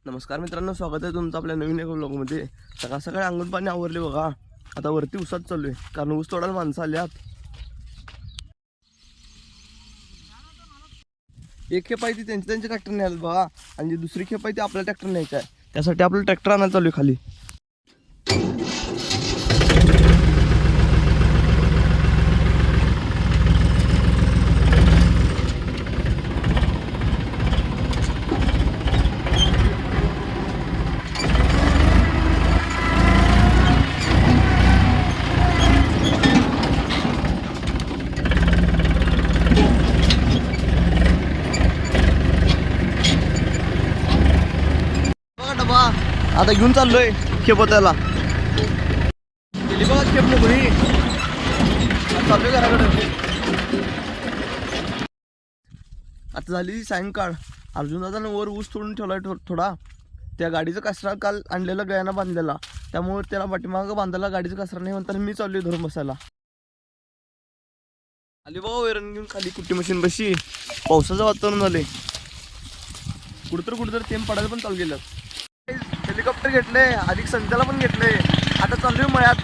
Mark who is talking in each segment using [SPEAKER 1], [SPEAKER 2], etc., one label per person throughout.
[SPEAKER 1] नमस्कार मित्रांनो, स्वागत आहे तुमचं आपल्या नवीन एका व्लॉगमध्ये. सकाळ सकाळी अंगण पाणी आवरले बघा. आता वरती ऊसात चालू आहे कारण ऊस तोडायला माणसं आल्यात. एक खेप आहे ती त्यांच्या ट्रॅक्टरने आलं बघा, आणि जी दुसरी खेप आहे ती आपल्या ट्रॅक्टर न्यायचं आहे. त्यासाठी आपलं ट्रॅक्टर आणायला चालू आहे खाली. आता घेऊन चाललोय खेप त्याला. गेली बघा खेप मोकळी. चाललोय घराकडे. आता झाली सायंकाळ. अर्जुन दादानं वर ऊस तोडून ठेवलाय थोडा. त्या गाडीचा कचरा काल आणलेला गयाना बांधलेला, त्यामुळे त्याला पाठीमागं बांधायला गाडीचा कचरा नाही म्हणताना मी चाललोय धरून बसायला. आली बघा वैरण घेऊन खाली कुट्टी मशीन बशी. पावसाचं वातावरण झालंय. कुठतर थेंब पडायला पण चालू गेलं. हेलिकॉप्टर घेतले, अधिक संध्याला पण घेतले. आता चाललोय मळ्यात.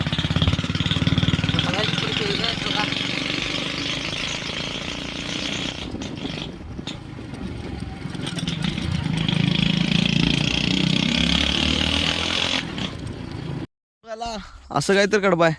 [SPEAKER 1] असं काय तर कडबाय.